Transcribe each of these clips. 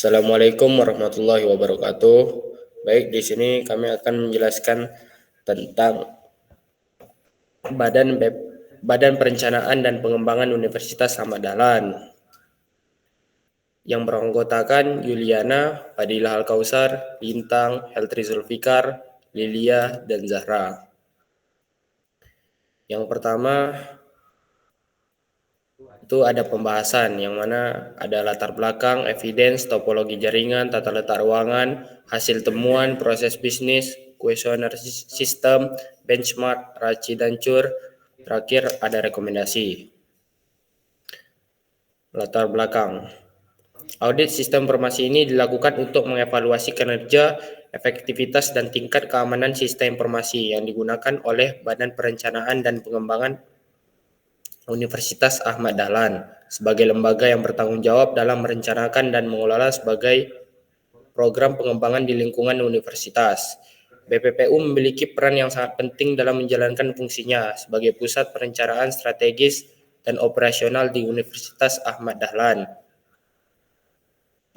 Assalamualaikum warahmatullahi wabarakatuh. Baik, di sini kami akan menjelaskan tentang Badan Perencanaan dan Pengembangan Universitas Ahmad Dahlan yang beranggotakan Yuliana, Fadilah Al-Kausar, Bintang, Heltri Zulfikar, Lilia, dan Zahra. Yang pertama itu ada pembahasan yang mana ada latar belakang, evidence, topologi jaringan, tata letak ruangan, hasil temuan, proses bisnis, kuesioner sistem, benchmark, raci dan cur. Terakhir ada rekomendasi. Latar belakang. Audit sistem informasi ini dilakukan untuk mengevaluasi kinerja, efektivitas, dan tingkat keamanan sistem informasi yang digunakan oleh Badan Perencanaan dan Pengembangan Universitas Ahmad Dahlan sebagai lembaga yang bertanggung jawab dalam merencanakan dan mengelola sebagai program pengembangan di lingkungan universitas. BPPU memiliki peran yang sangat penting dalam menjalankan fungsinya sebagai pusat perencanaan strategis dan operasional di Universitas Ahmad Dahlan.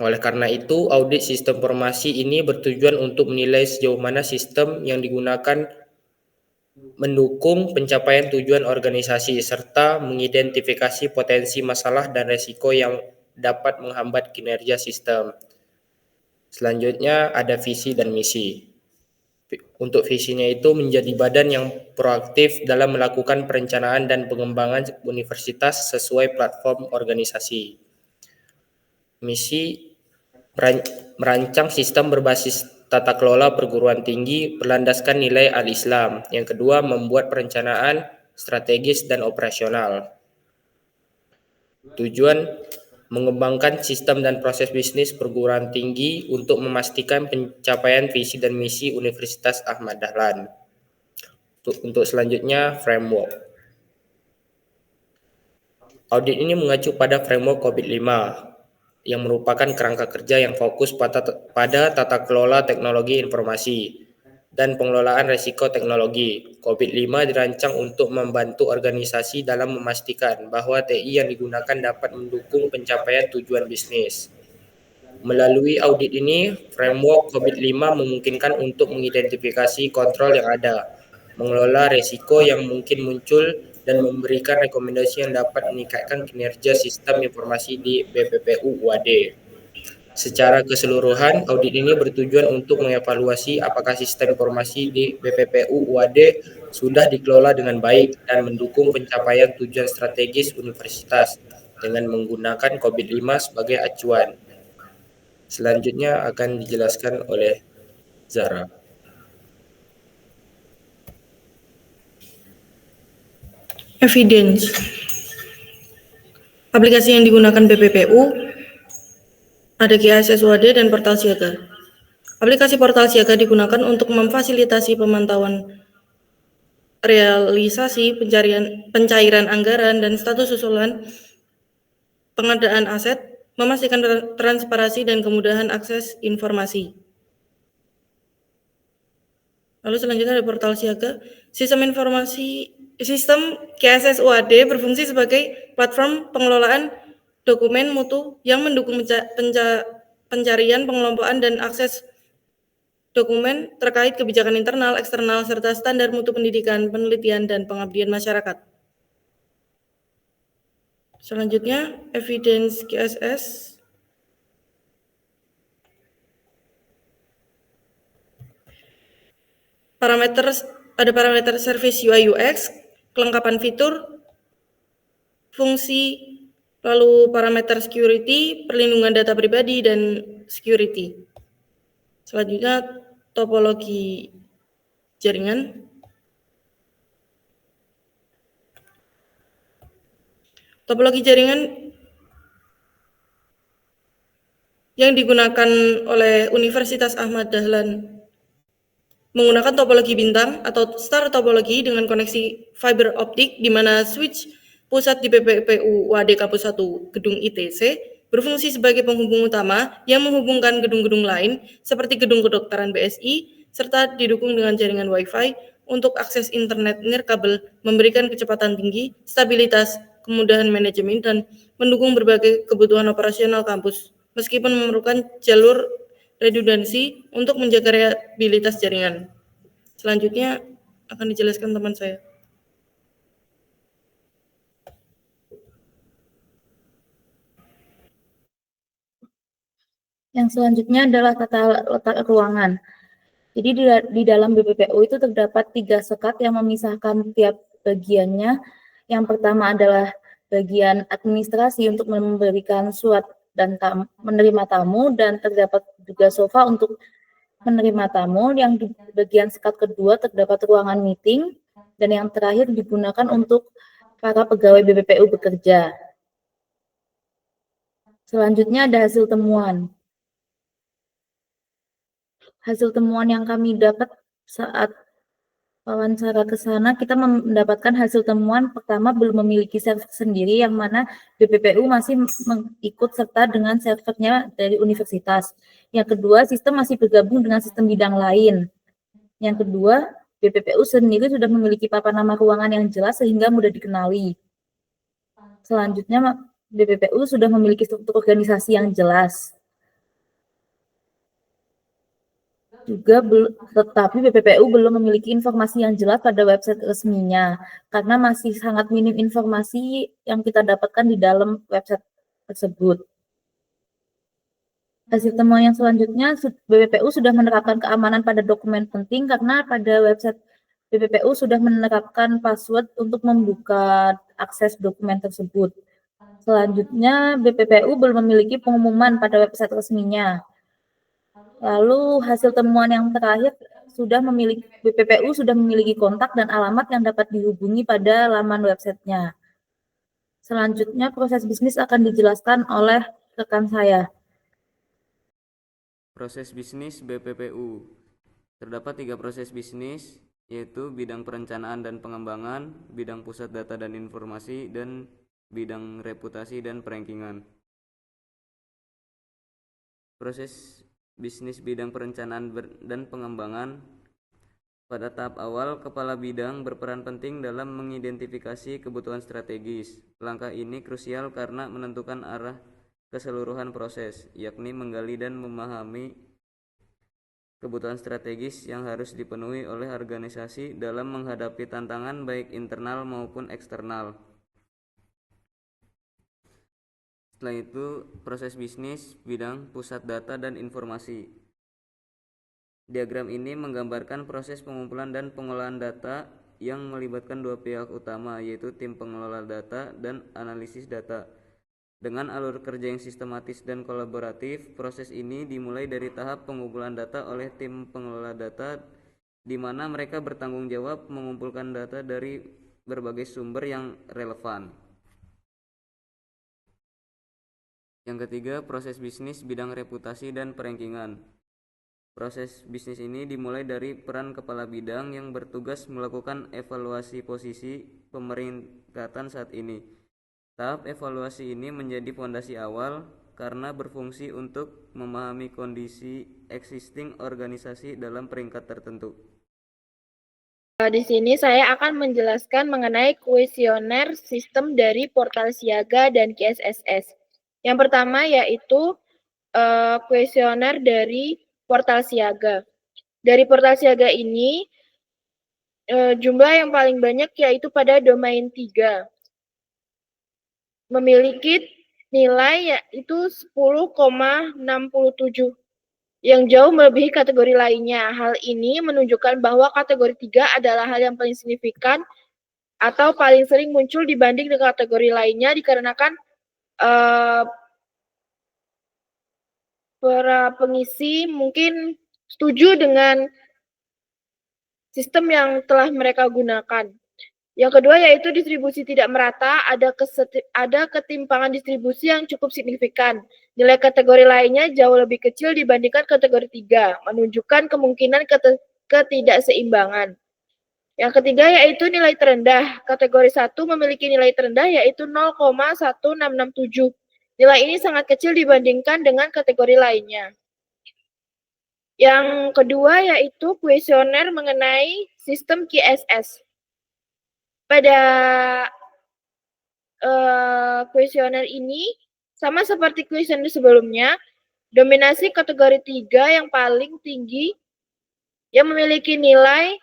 Oleh karena itu, audit sistem informasi ini bertujuan untuk menilai sejauh mana sistem yang digunakan mendukung pencapaian tujuan organisasi serta mengidentifikasi potensi masalah dan resiko yang dapat menghambat kinerja sistem. Selanjutnya ada visi dan misi. Untuk visinya itu menjadi badan yang proaktif dalam melakukan perencanaan dan pengembangan universitas sesuai platform organisasi. Misi merancang sistem berbasis tata kelola perguruan tinggi berlandaskan nilai al-Islam. Yang kedua, membuat perencanaan strategis dan operasional. Tujuan mengembangkan sistem dan proses bisnis perguruan tinggi untuk memastikan pencapaian visi dan misi Universitas Ahmad Dahlan. Untuk selanjutnya, framework. Audit ini mengacu pada framework COVID-5 yang merupakan kerangka kerja yang fokus pada tata kelola teknologi informasi dan pengelolaan risiko teknologi. COVID-5 dirancang untuk membantu organisasi dalam memastikan bahwa TI yang digunakan dapat mendukung pencapaian tujuan bisnis. Melalui audit ini, framework COVID-5 memungkinkan untuk mengidentifikasi kontrol yang ada, mengelola risiko yang mungkin muncul, dan memberikan rekomendasi yang dapat meningkatkan kinerja sistem informasi di BPPU UAD. Secara keseluruhan, audit ini bertujuan untuk mengevaluasi apakah sistem informasi di BPPU UAD sudah dikelola dengan baik dan mendukung pencapaian tujuan strategis universitas dengan menggunakan COVID-5 sebagai acuan. Selanjutnya akan dijelaskan oleh Zahra. Evidence. Aplikasi yang digunakan BPPU ada QSS UAD dan Portal Siaga. Aplikasi Portal Siaga digunakan untuk memfasilitasi pemantauan realisasi pencairan anggaran dan status susulan pengadaan aset, memastikan transparansi dan kemudahan akses informasi. Lalu selanjutnya ada Portal Siaga. Sistem QSS UAD berfungsi sebagai platform pengelolaan dokumen mutu yang mendukung pencarian, pengelompokan, dan akses dokumen terkait kebijakan internal, eksternal, serta standar mutu pendidikan, penelitian, dan pengabdian masyarakat. Selanjutnya, evidence QSS. Ada parameter service UI UX, kelengkapan fitur, fungsi, lalu parameter security, perlindungan data pribadi, dan security. Selanjutnya, topologi jaringan. Topologi jaringan yang digunakan oleh Universitas Ahmad Dahlan menggunakan topologi bintang atau star topologi dengan koneksi fiber optik di mana switch pusat di BPPU UAD Kampus 1 Gedung ITC berfungsi sebagai penghubung utama yang menghubungkan gedung-gedung lain seperti Gedung Kedokteran BSI serta didukung dengan jaringan Wi-Fi untuk akses internet nirkabel, memberikan kecepatan tinggi, stabilitas, kemudahan manajemen, dan mendukung berbagai kebutuhan operasional kampus meskipun memerlukan jalur redundansi untuk menjaga reliabilitas jaringan. Selanjutnya akan dijelaskan teman saya. Yang selanjutnya adalah tata letak ruangan. Jadi di dalam BPPU itu terdapat 3 sekat yang memisahkan tiap bagiannya. Yang pertama adalah bagian administrasi untuk memberikan surat dan menerima tamu, dan terdapat juga sofa untuk menerima tamu. Yang di bagian sekat kedua terdapat ruangan meeting, dan yang terakhir digunakan untuk para pegawai BPPU bekerja. Selanjutnya ada hasil temuan. Hasil temuan yang kami dapat saat wawancara ke sana, kita mendapatkan hasil temuan pertama belum memiliki server sendiri, yang mana BPPU masih mengikut serta dengan servernya dari universitas. Yang kedua, sistem masih bergabung dengan sistem bidang lain. Yang kedua, BPPU sendiri sudah memiliki papan nama ruangan yang jelas sehingga mudah dikenali. Selanjutnya, BPPU sudah memiliki struktur organisasi yang jelas. Tetapi BPPU belum memiliki informasi yang jelas pada website resminya, karena masih sangat minim informasi yang kita dapatkan di dalam website tersebut. Hasil temuan yang selanjutnya, BPPU sudah menerapkan keamanan pada dokumen penting, karena pada website BPPU sudah menerapkan password untuk membuka akses dokumen tersebut. Selanjutnya, BPPU belum memiliki pengumuman pada website resminya. Lalu hasil temuan yang terakhir, BPPU sudah memiliki kontak dan alamat yang dapat dihubungi pada laman websitenya. Selanjutnya proses bisnis akan dijelaskan oleh rekan saya. Proses bisnis BPPU. Terdapat 3 proses bisnis, yaitu bidang perencanaan dan pengembangan, bidang pusat data dan informasi, dan bidang reputasi dan perankingan. Proses bisnis bidang perencanaan dan pengembangan. Pada tahap awal, kepala bidang berperan penting dalam mengidentifikasi kebutuhan strategis. Langkah ini krusial karena menentukan arah keseluruhan proses, yakni menggali dan memahami kebutuhan strategis yang harus dipenuhi oleh organisasi dalam menghadapi tantangan baik internal maupun eksternal. Setelah itu, proses bisnis bidang pusat data dan informasi. Diagram ini menggambarkan proses pengumpulan dan pengolahan data yang melibatkan 2 pihak utama, yaitu tim pengelola data dan analisis data. Dengan alur kerja yang sistematis dan kolaboratif, proses ini dimulai dari tahap pengumpulan data oleh tim pengelola data, di mana mereka bertanggung jawab mengumpulkan data dari berbagai sumber yang relevan. Yang ketiga, proses bisnis bidang reputasi dan perankingan. Proses bisnis ini dimulai dari peran kepala bidang yang bertugas melakukan evaluasi posisi pemeringkatan saat ini. Tahap evaluasi ini menjadi fondasi awal karena berfungsi untuk memahami kondisi existing organisasi dalam peringkat tertentu. Di sini saya akan menjelaskan mengenai kuesioner sistem dari Portal Siaga dan KSSS. Yang pertama yaitu kuesioner dari Portal Siaga. Dari Portal Siaga ini jumlah yang paling banyak yaitu pada domain 3. Memiliki nilai yaitu 10,67 yang jauh melebihi kategori lainnya. Hal ini menunjukkan bahwa kategori 3 adalah hal yang paling signifikan atau paling sering muncul dibanding dengan kategori lainnya, dikarenakan para pengisi mungkin setuju dengan sistem yang telah mereka gunakan. Yang kedua yaitu distribusi tidak merata, ada ketimpangan distribusi yang cukup signifikan. Nilai kategori lainnya jauh lebih kecil dibandingkan kategori 3, menunjukkan kemungkinan ketidakseimbangan. Yang ketiga yaitu nilai terendah. Kategori 1 memiliki nilai terendah yaitu 0,1667. Nilai ini sangat kecil dibandingkan dengan kategori lainnya. Yang kedua yaitu kuesioner mengenai sistem KSS. Pada kuesioner ini Sama seperti kuesioner sebelumnya, dominasi kategori 3 yang paling tinggi yang memiliki nilai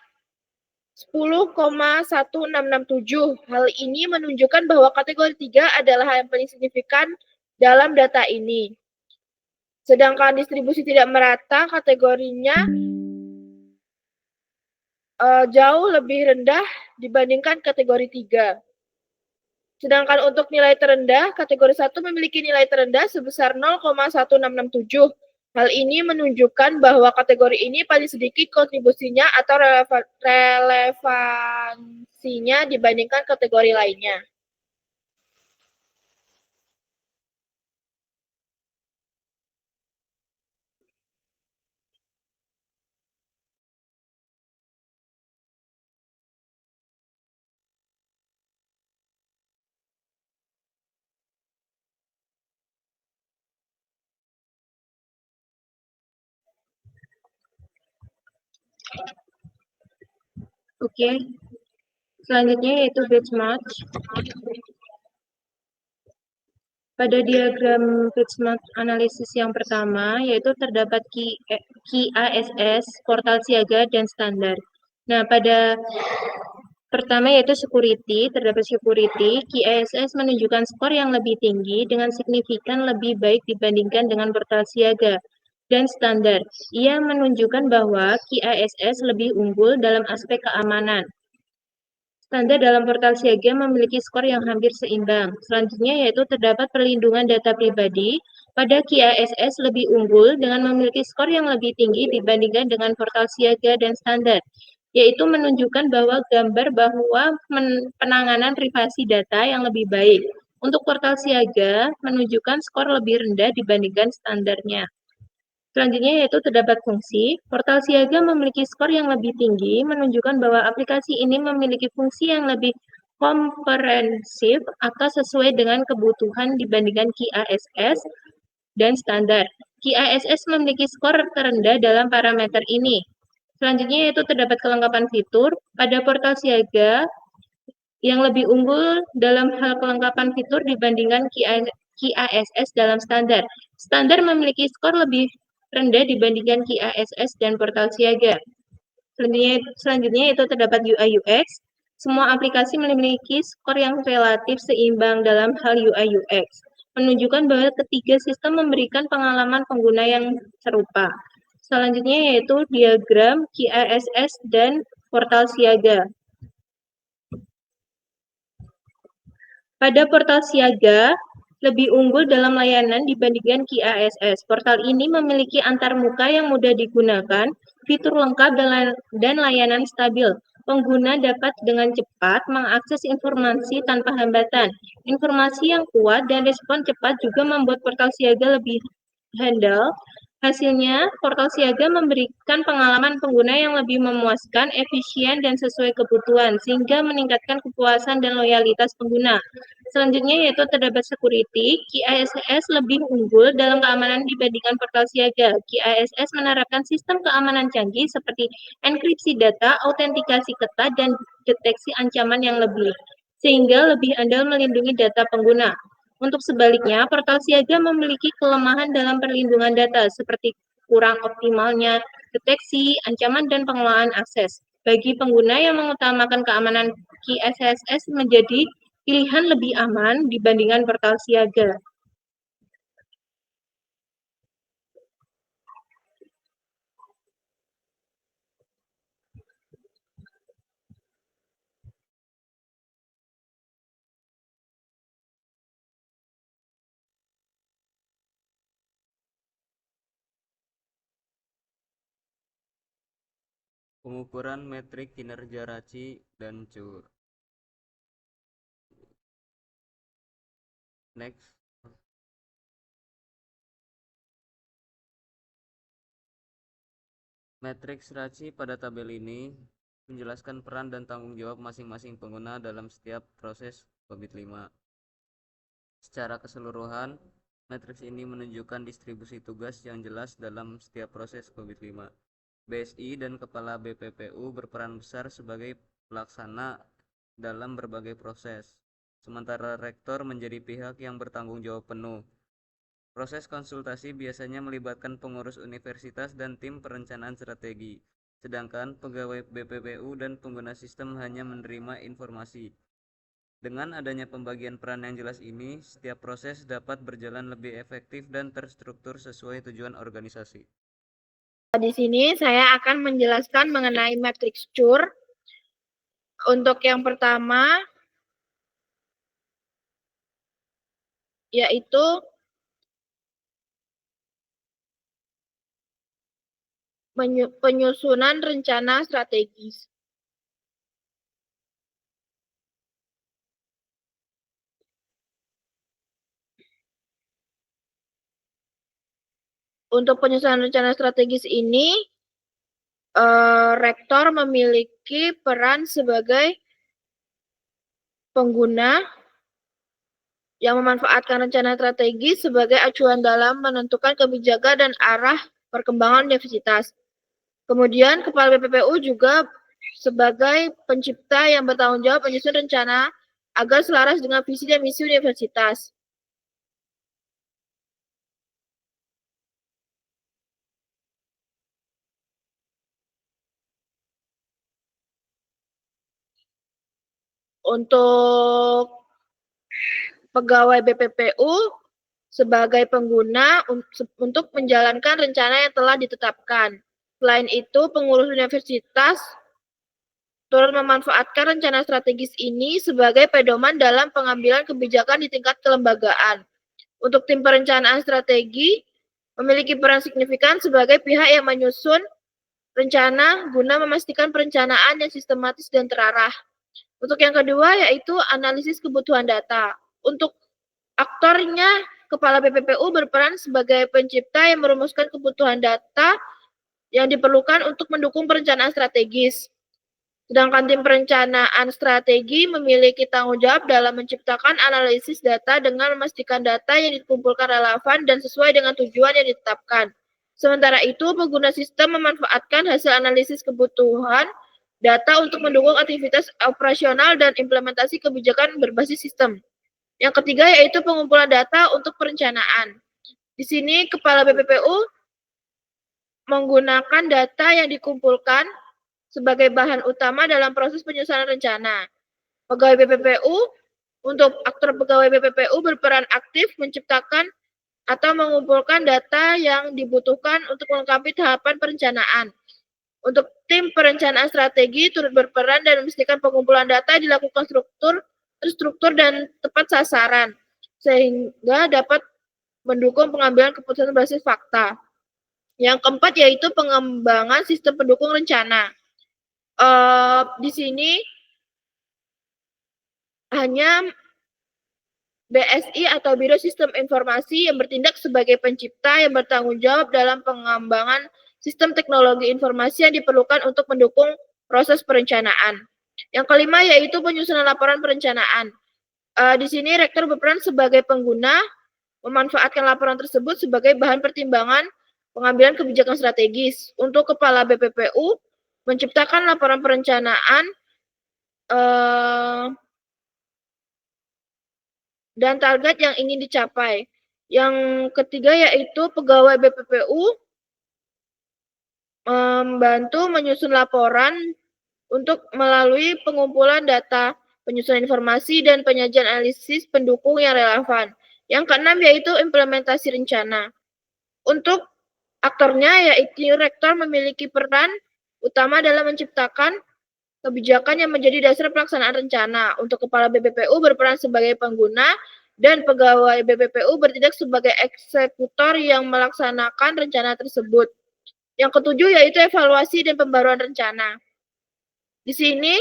10,1667. Hal ini menunjukkan bahwa kategori 3 adalah hal yang paling signifikan dalam data ini. Sedangkan distribusi tidak merata kategorinya jauh lebih rendah dibandingkan kategori 3. Sedangkan untuk nilai terendah, kategori 1 memiliki nilai terendah sebesar 0,1667. Hal ini menunjukkan bahwa kategori ini paling sedikit kontribusinya atau relevansinya dibandingkan kategori lainnya. Oke, selanjutnya yaitu batch match. Pada diagram batch match analisis yang pertama, yaitu terdapat QASS, portal siaga, dan standar. Nah, pada pertama yaitu security, terdapat security, QASS menunjukkan skor yang lebih tinggi dengan signifikan lebih baik dibandingkan dengan portal siaga. Dan standar, ia menunjukkan bahwa QASS lebih unggul dalam aspek keamanan. Standar dalam portal siaga memiliki skor yang hampir seimbang. Selanjutnya yaitu terdapat perlindungan data pribadi. Pada QASS lebih unggul dengan memiliki skor yang lebih tinggi dibandingkan dengan portal siaga dan standar, yaitu menunjukkan bahwa gambar bahwa penanganan privasi data yang lebih baik. Untuk portal siaga menunjukkan skor lebih rendah dibandingkan standarnya. Selanjutnya yaitu terdapat fungsi. Portal siaga memiliki skor yang lebih tinggi, menunjukkan bahwa aplikasi ini memiliki fungsi yang lebih komprehensif atau sesuai dengan kebutuhan dibandingkan QASS dan standar. QASS memiliki skor terendah dalam parameter ini. Selanjutnya yaitu terdapat kelengkapan fitur. Pada portal siaga yang lebih unggul dalam hal kelengkapan fitur dibandingkan QASS dalam standar. Standar memiliki skor lebih rendah dibandingkan QASS dan portal siaga. Selanjutnya itu terdapat UI UX. Semua aplikasi memiliki skor yang relatif seimbang dalam hal UI UX, menunjukkan bahwa ketiga sistem memberikan pengalaman pengguna yang serupa. Selanjutnya yaitu diagram QASS dan portal siaga. Pada portal siaga, lebih unggul dalam layanan dibandingkan QASS. Portal ini memiliki antarmuka yang mudah digunakan, fitur lengkap dan layanan stabil. Pengguna dapat dengan cepat mengakses informasi tanpa hambatan. Informasi yang kuat dan respon cepat juga membuat portal siaga lebih handal. Hasilnya, portal siaga memberikan pengalaman pengguna yang lebih memuaskan, efisien, dan sesuai kebutuhan, sehingga meningkatkan kepuasan dan loyalitas pengguna. Selanjutnya yaitu terdapat security. QASS lebih unggul dalam keamanan dibandingkan portal siaga. QASS menerapkan sistem keamanan canggih seperti enkripsi data, autentikasi ketat, dan deteksi ancaman yang lebih, sehingga lebih andal melindungi data pengguna. Untuk sebaliknya, portal siaga memiliki kelemahan dalam perlindungan data, seperti kurang optimalnya deteksi, ancaman, dan pengelolaan akses. Bagi pengguna yang mengutamakan keamanan, QASS menjadi pilihan lebih aman dibandingkan portal siaga. Pengukuran metrik kinerja RACI dan CUR. Next. Matriks RACI pada tabel ini menjelaskan peran dan tanggung jawab masing-masing pengguna dalam setiap proses COVID-5. Secara keseluruhan, matriks ini menunjukkan distribusi tugas yang jelas dalam setiap proses COVID-5. BSI dan Kepala BPPU berperan besar sebagai pelaksana dalam berbagai proses, sementara Rektor menjadi pihak yang bertanggung jawab penuh Proses konsultasi biasanya melibatkan pengurus universitas dan tim perencanaan strategi, sedangkan pegawai BPPU dan pengguna sistem hanya menerima informasi. Dengan adanya pembagian peran yang jelas ini, setiap proses dapat berjalan lebih efektif dan terstruktur sesuai tujuan organisasi. Di sini saya akan menjelaskan mengenai matriks CUR. Untuk yang pertama, yaitu penyusunan rencana strategis. Untuk penyusunan rencana strategis ini, rektor memiliki peran sebagai pengguna yang memanfaatkan rencana strategis sebagai acuan dalam menentukan kebijakan dan arah perkembangan universitas. Kemudian, Kepala BPPU juga sebagai pencipta yang bertanggung jawab menyusun rencana agar selaras dengan visi dan misi universitas. Untuk pegawai BPPU sebagai pengguna untuk menjalankan rencana yang telah ditetapkan. Selain itu, pengurus universitas turut memanfaatkan rencana strategis ini sebagai pedoman dalam pengambilan kebijakan di tingkat kelembagaan. Untuk tim perencanaan strategi memiliki peran signifikan sebagai pihak yang menyusun rencana guna memastikan perencanaan yang sistematis dan terarah. Untuk yang kedua yaitu analisis kebutuhan data. Untuk aktornya, Kepala BPPU berperan sebagai pencipta yang merumuskan kebutuhan data yang diperlukan untuk mendukung perencanaan strategis. Sedangkan tim perencanaan strategi memiliki tanggung jawab dalam menciptakan analisis data dengan memastikan data yang dikumpulkan relevan dan sesuai dengan tujuan yang ditetapkan. Sementara itu, pengguna sistem memanfaatkan hasil analisis kebutuhan data untuk mendukung aktivitas operasional dan implementasi kebijakan berbasis sistem. Yang ketiga yaitu pengumpulan data untuk perencanaan. Di sini Kepala BPPU menggunakan data yang dikumpulkan sebagai bahan utama dalam proses penyusunan rencana. Pegawai BPPU, untuk aktor pegawai BPPU berperan aktif menciptakan atau mengumpulkan data yang dibutuhkan untuk melengkapi tahapan perencanaan. Untuk tim perencanaan strategi turut berperan dan memastikan pengumpulan data dilakukan terstruktur dan tepat sasaran, sehingga dapat mendukung pengambilan keputusan berbasis fakta. Yang keempat yaitu pengembangan sistem pendukung rencana. Di sini hanya BSI atau Biro Sistem Informasi yang bertindak sebagai pencipta yang bertanggung jawab dalam pengembangan sistem teknologi informasi yang diperlukan untuk mendukung proses perencanaan. Yang kelima yaitu penyusunan laporan perencanaan. Di sini rektor berperan sebagai pengguna, memanfaatkan laporan tersebut sebagai bahan pertimbangan pengambilan kebijakan strategis. Untuk Kepala BPPU, menciptakan laporan perencanaan dan target yang ingin dicapai. Yang ketiga yaitu pegawai BPPU membantu menyusun laporan untuk melalui pengumpulan data, penyusunan informasi, dan penyajian analisis pendukung yang relevan. Yang keenam yaitu implementasi rencana. Untuk aktornya yaitu rektor memiliki peran utama dalam menciptakan kebijakan yang menjadi dasar pelaksanaan rencana. Untuk Kepala BPPU berperan sebagai pengguna dan pegawai BPPU bertindak sebagai eksekutor yang melaksanakan rencana tersebut. Yang ketujuh yaitu evaluasi dan pembaruan rencana. Di sini,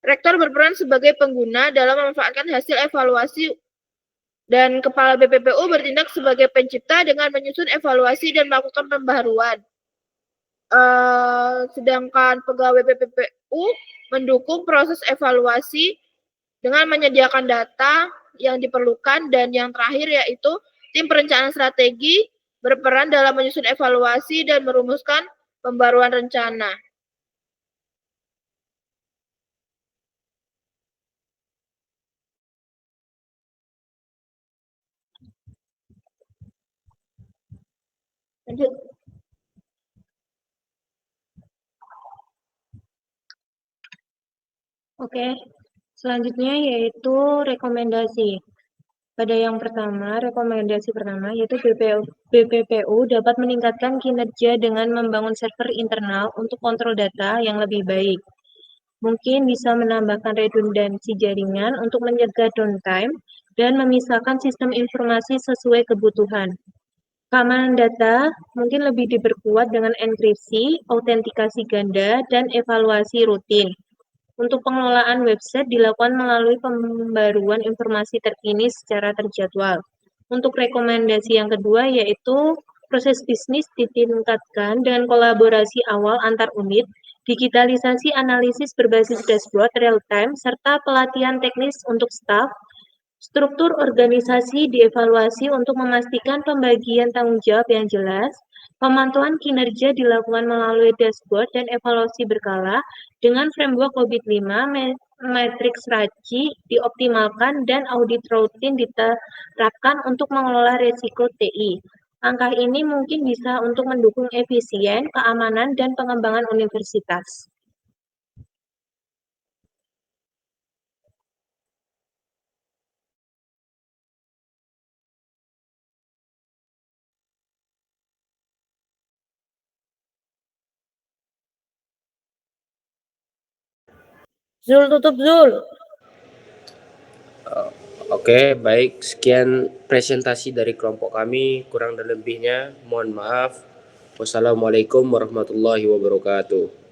rektor berperan sebagai pengguna dalam memanfaatkan hasil evaluasi dan Kepala BPPU bertindak sebagai pencipta dengan menyusun evaluasi dan melakukan pembaharuan. Sedangkan pegawai BPPU mendukung proses evaluasi dengan menyediakan data yang diperlukan, dan yang terakhir yaitu tim perencanaan strategi berperan dalam menyusun evaluasi dan merumuskan pembaruan rencana. Lanjut. Oke, selanjutnya yaitu rekomendasi. Pada yang pertama, rekomendasi pertama yaitu BPPU dapat meningkatkan kinerja dengan membangun server internal untuk kontrol data yang lebih baik. Mungkin bisa menambahkan redundansi jaringan untuk mencegah downtime dan memisahkan sistem informasi sesuai kebutuhan. Keamanan data mungkin lebih diperkuat dengan enkripsi, autentikasi ganda, dan evaluasi rutin. Untuk pengelolaan website dilakukan melalui pembaruan informasi terkini secara terjadwal. Untuk rekomendasi yang kedua yaitu proses bisnis ditingkatkan dengan kolaborasi awal antar unit, digitalisasi analisis berbasis dashboard real-time, serta pelatihan teknis untuk staf. Struktur organisasi dievaluasi untuk memastikan pembagian tanggung jawab yang jelas. Pemantauan kinerja dilakukan melalui dashboard dan evaluasi berkala. Dengan framework COVID-5, matriks RACI dioptimalkan dan audit rutin diterapkan untuk mengelola risiko TI. Langkah ini mungkin bisa untuk mendukung efisien, keamanan, dan pengembangan universitas. Zul, tutup Zul. Oke, baik. Sekian presentasi dari kelompok kami. Kurang dan lebihnya mohon maaf. Wassalamualaikum warahmatullahi wabarakatuh.